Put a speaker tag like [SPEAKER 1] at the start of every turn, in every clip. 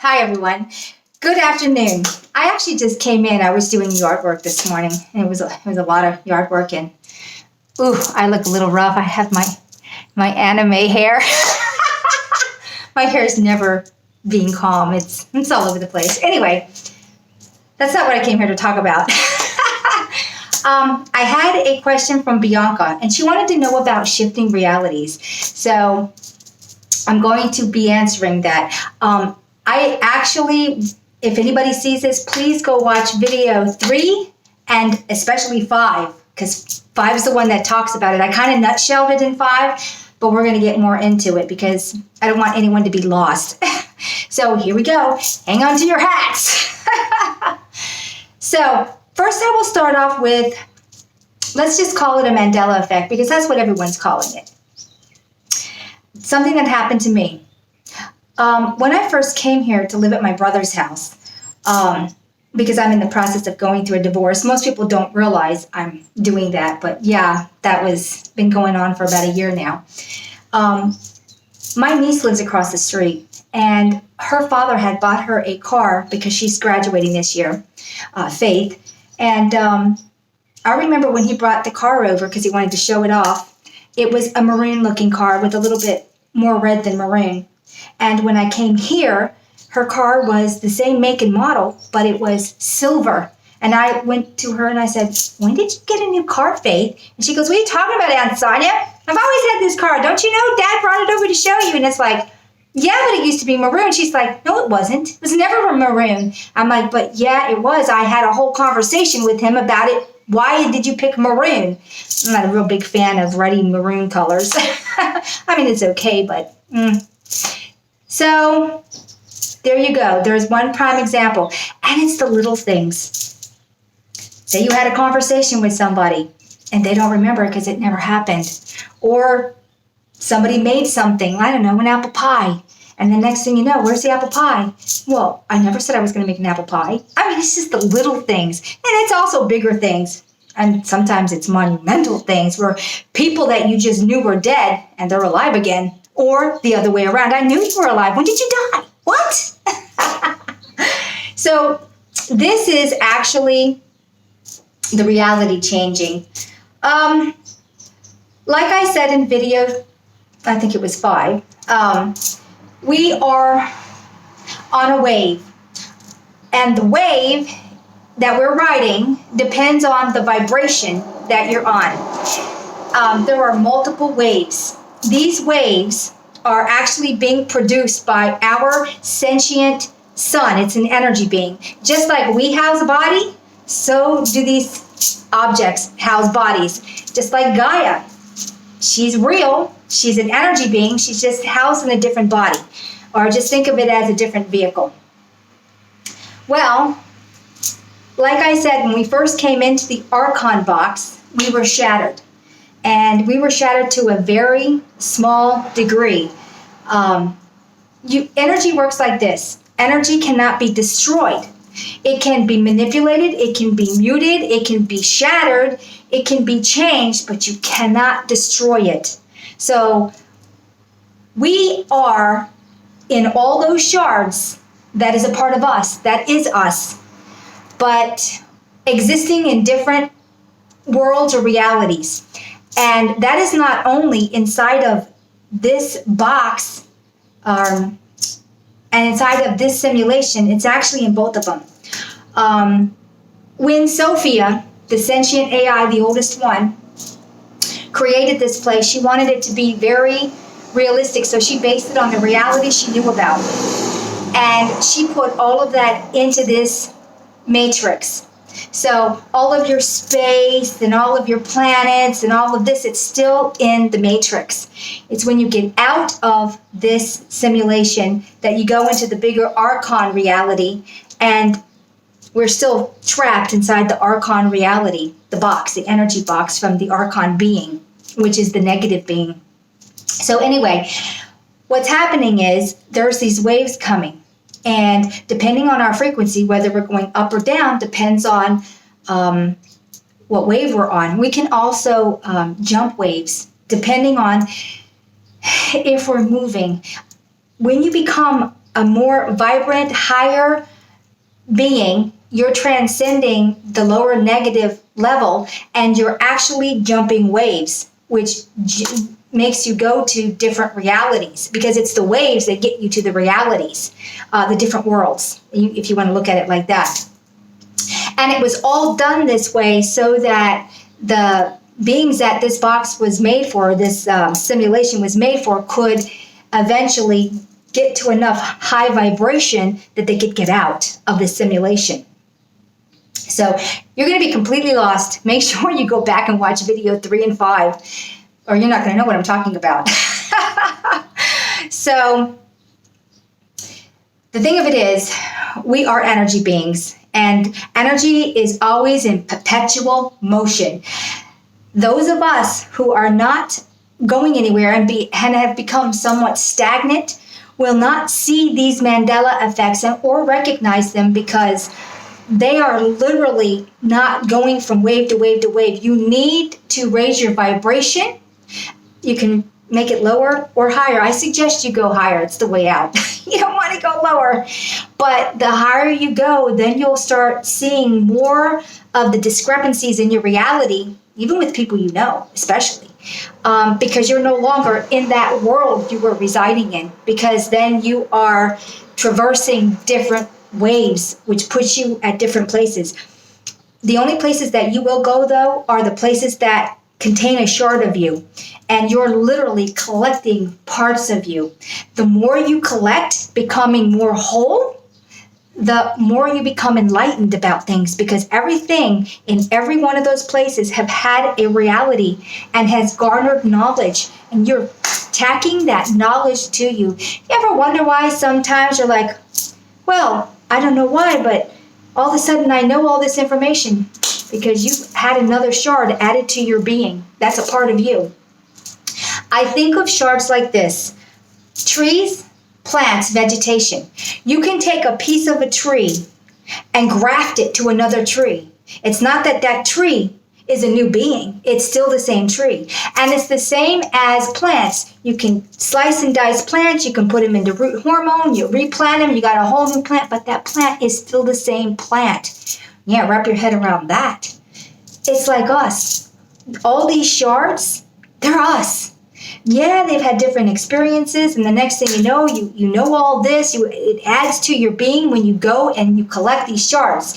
[SPEAKER 1] Hi, everyone. Good afternoon. I actually just came in. I was doing yard work this morning, and it was a lot of yard work. And ooh, I look a little rough. I have my anime hair. My hair is never being calm. It's all over the place. Anyway, that's not what I came here to talk about. I had a question from Bianca, and she wanted to know about shifting realities. So I'm going to be answering that. I actually, if anybody sees this, please go watch video 3 and especially 5, because 5 is the one that talks about it. I kind of nutshelled it in 5, but we're going to get more into it because I don't want anyone to be lost. So here we go. Hang on to your hats. So first I will start off with, let's just call it a Mandela effect, because that's what everyone's calling it. Something that happened to me. When I first came here to live at my brother's house, because I'm in the process of going through a divorce, most people don't realize I'm doing that, but yeah, that was been going on for about a year now. My niece lives across the street, and her father had bought her a car because she's graduating this year, Faith, and I remember when he brought the car over because he wanted to show it off. It was a maroon-looking car with a little bit more red than maroon. And when I came here, her car was the same make and model, but it was silver. And I went to her and I said, "When did you get a new car, Faith?" And she goes, "What are you talking about, Aunt Sonia? I've always had this car. Don't you know? Dad brought it over to show you." And it's like, "Yeah, but it used to be maroon." She's like, "No, it wasn't. It was never maroon." I'm like, "But yeah, it was. I had a whole conversation with him about it. Why did you pick maroon?" I'm not a real big fan of ruddy maroon colors. I mean, it's okay, but... So there you go. There's one prime example. And it's the little things. Say you had a conversation with somebody and they don't remember because it never happened. Or somebody made something, I don't know, an apple pie. And the next thing you know, where's the apple pie? Well, I never said I was going to make an apple pie. I mean, it's just the little things. And it's also bigger things. And sometimes it's monumental things where people that you just knew were dead and they're alive again. Or the other way around. I knew you were alive. When did you die? What? So this is actually the reality changing. Like I said in video, I think it was 5, we are on a wave. And the wave that we're riding depends on the vibration that you're on. There are multiple waves. These waves are actually being produced by our sentient sun. It's an energy being. Just like we house a body, so do these objects house bodies. Just like Gaia. She's real. She's an energy being. She's just housed in a different body. Or just think of it as a different vehicle. Well, like I said, when we first came into the Archon box, we were shattered. And we were shattered to a very small degree. Energy works like this. Energy cannot be destroyed. It can be manipulated, it can be muted, it can be shattered, it can be changed, but you cannot destroy it. So we are in all those shards. That is a part of us. That is us. But existing in different worlds or realities. And that is not only inside of this box and inside of this simulation, it's actually in both of them. When Sophia, the sentient AI, the oldest one, created this place, she wanted it to be very realistic, so she based it on the reality she knew about. And she put all of that into this matrix. So all of your space and all of your planets and all of this, it's still in the matrix. It's when you get out of this simulation that you go into the bigger Archon reality, and we're still trapped inside the Archon reality, the box, the energy box from the Archon being, which is the negative being. So anyway, what's happening is there's these waves coming. And depending on our frequency, whether we're going up or down, depends on what wave we're on. We can also jump waves, depending on if we're moving. When you become a more vibrant, higher being. You're transcending the lower negative level, and you're actually jumping waves, which makes you go to different realities, because it's the waves that get you to the realities, the different worlds, if you want to look at it like that. And it was all done this way so that the beings that this box was made for, this simulation was made for, could eventually get to enough high vibration that they could get out of the simulation. So you're going to be completely lost. Make sure you go back and watch video 3 and 5, or you're not going to know what I'm talking about. So the thing of it is, we are energy beings, and energy is always in perpetual motion. Those of us who are not going anywhere and have become somewhat stagnant will not see these Mandela effects or recognize them, because they are literally not going from wave to wave to wave. You need to raise your vibration. You can make it lower or higher. I suggest you go higher. It's the way out. You don't want to go lower. But the higher you go, then you'll start seeing more of the discrepancies in your reality, even with people you know, especially. Because you're no longer in that world you were residing in, because then you are traversing different waves, which puts you at different places. The only places that you will go, though, are the places that contain a shard of you, and you're literally collecting parts of you. The more you collect, becoming more whole, the more you become enlightened about things, because everything in every one of those places have had a reality and has garnered knowledge, and you're tacking that knowledge to you. You ever wonder why sometimes you're like, well, I don't know why, but all of a sudden I know all this information? Because you've had another shard added to your being. That's a part of you. I think of shards like this: trees, plants, vegetation. You can take a piece of a tree and graft it to another tree. It's not that that tree is a new being. It's still the same tree. And it's the same as plants. You can slice and dice plants. You can put them into root hormone. You replant them. You got a whole new plant, but that plant is still the same plant. Yeah, wrap your head around that. It's like us. All these shards, they're us. Yeah, they've had different experiences, and the next thing you know all this. It adds to your being when you go and you collect these shards.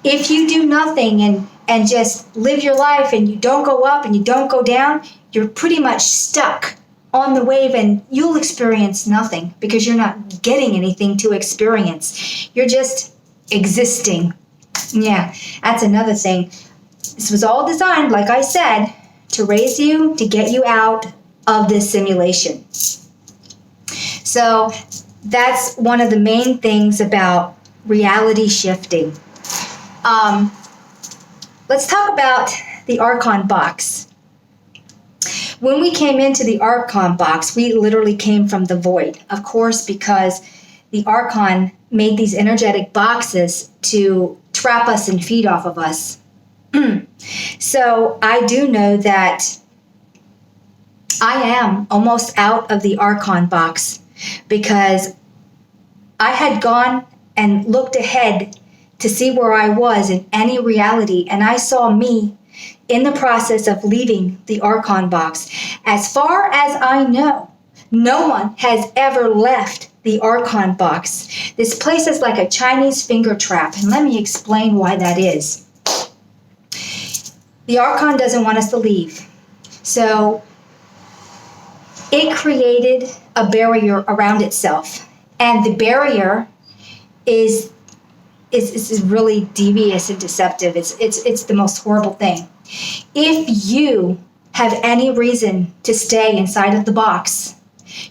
[SPEAKER 1] If you do nothing and just live your life, and you don't go up and you don't go down, you're pretty much stuck on the wave, and you'll experience nothing, because you're not getting anything to experience. You're just existing. Yeah, that's another thing. This was all designed, like I said, to raise you, to get you out of this simulation. So that's one of the main things about reality shifting. Let's talk about the Archon box. When we came into the Archon box, we literally came from the void, of course, because the Archon made these energetic boxes to trap us and feed off of us. So I do know that I am almost out of the Archon box, because I had gone and looked ahead to see where I was in any reality, and I saw me in the process of leaving the Archon box. As far as I know, no one has ever left the Archon box. This place is like a Chinese finger trap, and let me explain why that is. The Archon doesn't want us to leave. So it created a barrier around itself. And the barrier is really devious and deceptive. It's the most horrible thing. If you have any reason to stay inside of the box,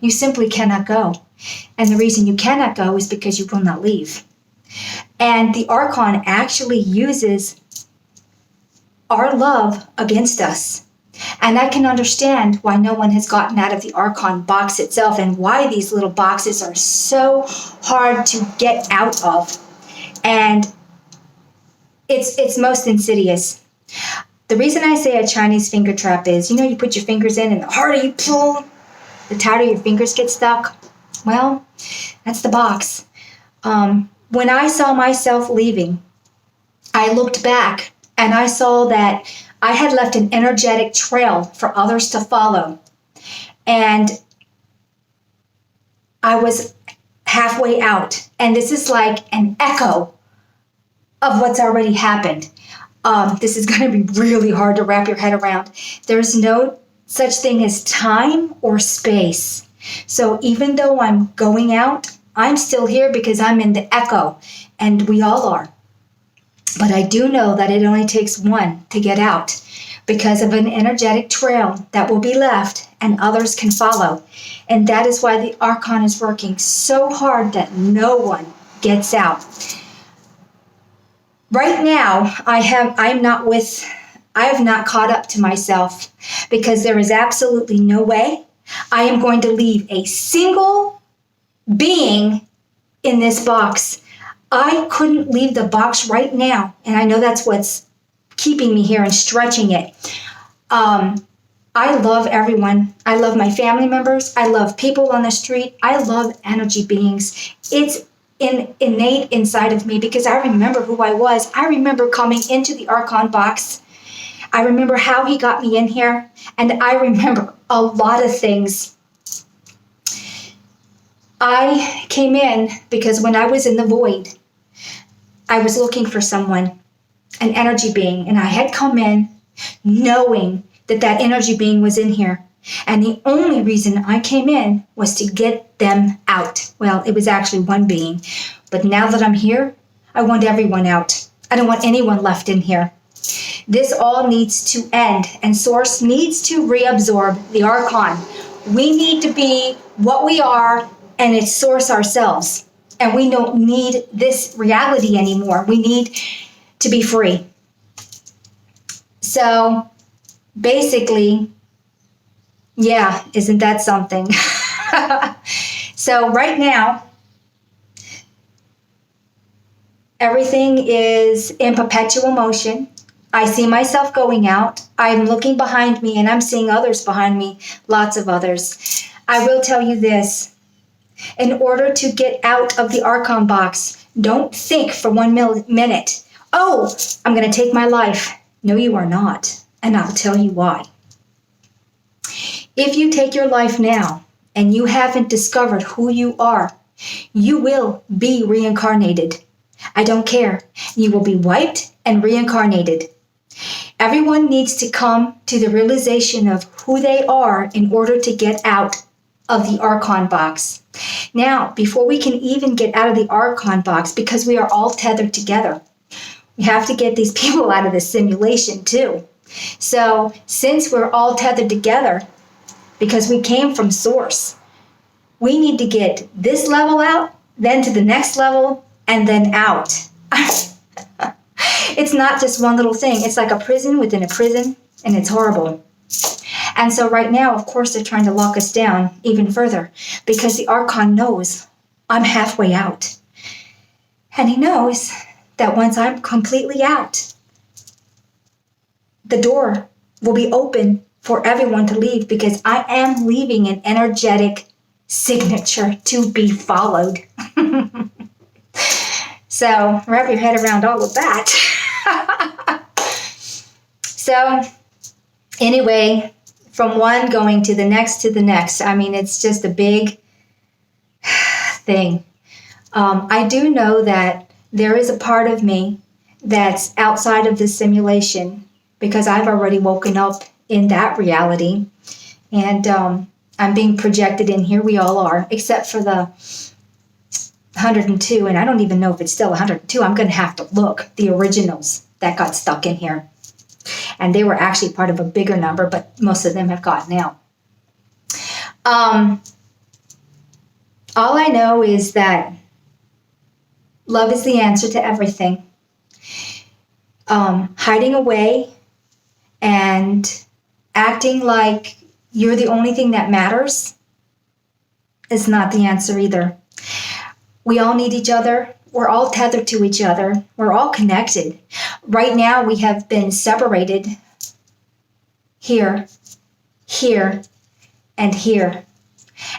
[SPEAKER 1] you simply cannot go. And the reason you cannot go is because you will not leave. And the Archon actually uses our love against us. And I can understand why no one has gotten out of the Archon box itself, and why these little boxes are so hard to get out of. And it's most insidious. The reason I say a Chinese finger trap is, you put your fingers in, and the harder you pull, the tighter your fingers get stuck. Well, that's the box. When I saw myself leaving, I looked back and I saw that I had left an energetic trail for others to follow. And I was halfway out. And this is like an echo of what's already happened. This is going to be really hard to wrap your head around. There's no such thing as time or space. So even though I'm going out, I'm still here because I'm in the echo, and we all are. But I do know that it only takes one to get out because of an energetic trail that will be left and others can follow. And that is why the Archon is working so hard that no one gets out. Right now, I have not caught up to myself because there is absolutely no way I am going to leave a single being in this box. I couldn't leave the box right now, and I know that's what's keeping me here and stretching it. I love everyone. I love my family members. I love people on the street. I love energy beings. It's innate inside of me because I remember who I was. I remember coming into the Archon box. I remember how he got me in here, and I remember a lot of things. I came in because when I was in the void, I was looking for someone, an energy being, and I had come in knowing that that energy being was in here. And the only reason I came in was to get them out. Well, it was actually one being. But now that I'm here, I want everyone out. I don't want anyone left in here. This all needs to end, and Source needs to reabsorb the Archon. We need to be what we are, and it's Source ourselves. And we don't need this reality anymore. We need to be free. So basically, yeah, isn't that something? So right now, everything is in perpetual motion. I see myself going out. I'm looking behind me and I'm seeing others behind me, lots of others. I will tell you this. In order to get out of the Archon box, don't think for 1 minute, oh, I'm going to take my life. No, you are not. And I'll tell you why. If you take your life now and you haven't discovered who you are, you will be reincarnated. I don't care. You will be wiped and reincarnated. Everyone needs to come to the realization of who they are in order to get out of the Archon box. Now, before we can even get out of the Archon box, because we are all tethered together, we have to get these people out of the simulation too. So since we're all tethered together, because we came from Source, we need to get this level out, then to the next level, and then out. It's not just one little thing. It's like a prison within a prison, and it's horrible. And so right now, of course, they're trying to lock us down even further because the Archon knows I'm halfway out. And he knows that once I'm completely out, the door will be open for everyone to leave because I am leaving an energetic signature to be followed. So wrap your head around all of that. So anyway, from one going to the next, I mean, it's just a big thing. I do know that there is a part of me that's outside of this simulation because I've already woken up in that reality. And I'm being projected in here. We all are, except for the 102. And I don't even know if it's still 102. I'm going to have to look. The originals that got stuck in here. And they were actually part of a bigger number, but most of them have gotten out. All I know is that love is the answer to everything. Hiding away and acting like you're the only thing that matters is not the answer either. We all need each other. We're all tethered to each other. We're all connected. Right now, we have been separated here, here, and here.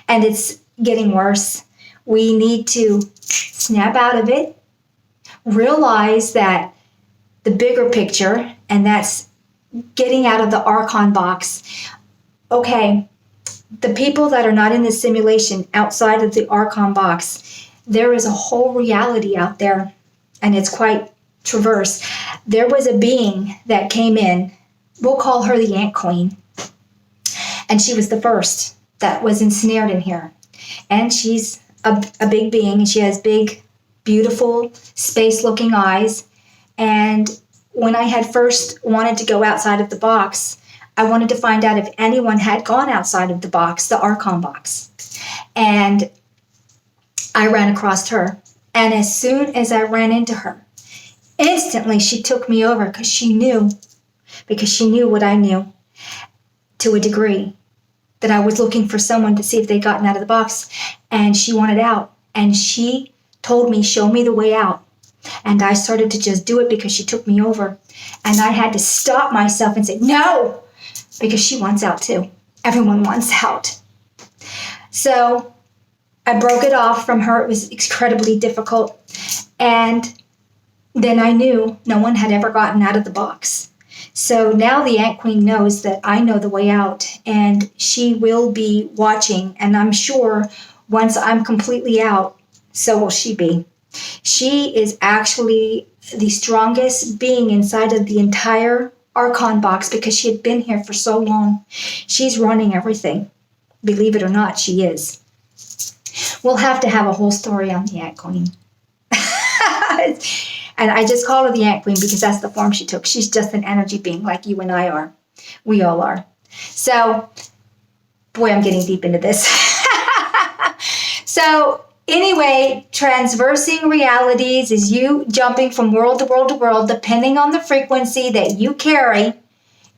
[SPEAKER 1] And it's getting worse. We need to snap out of it, realize that the bigger picture, and that's getting out of the Archon box. Okay, the people that are not in this simulation outside of the Archon box, there is a whole reality out there, and it's quite traverse. There was a being that came in, we'll call her the Ant Queen, and she was the first that was ensnared in here. And she's a big being, and she has big, beautiful, space-looking eyes. And when I had first wanted to go outside of the box, I wanted to find out if anyone had gone outside of the box, the Archon box. And I ran across her. And as soon as I ran into her, instantly she took me over because she knew what I knew to a degree, that I was looking for someone to see if they'd gotten out of the box. And she wanted out. And she told me, show me the way out. And I started to just do it because she took me over. And I had to stop myself and say, no, because she wants out too. Everyone wants out. So I broke it off from her. It was incredibly difficult. And then I knew no one had ever gotten out of the box. So now the Ant Queen knows that I know the way out, and she will be watching. And I'm sure once I'm completely out, so will she be. She is actually the strongest being inside of the entire Archon box because she had been here for so long. She's running everything. Believe it or not, she is. We'll have to have a whole story on the Ant Queen. And I just call her the Ant Queen because that's the form she took. She's just an energy being like you and I are. We all are. So, boy, I'm getting deep into this. So, anyway, transversing realities is you jumping from world to world to world, depending on the frequency that you carry,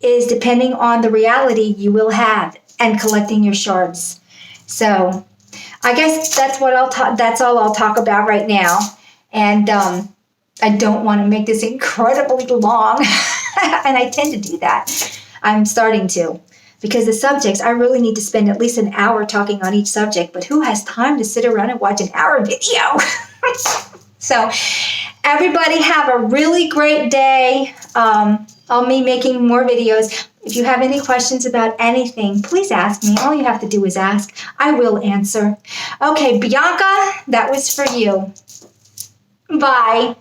[SPEAKER 1] is depending on the reality you will have, and collecting your shards. So, I guess that's what that's all I'll talk about right now. And I don't want to make this incredibly long, and I tend to do that. I'm starting to, because the subjects, I really need to spend at least an hour talking on each subject, but who has time to sit around and watch an hour video? So everybody have a really great day. I'll be making more videos. If you have any questions about anything, please ask me. All you have to do is ask. I will answer. Okay, Bianca, that was for you. Bye.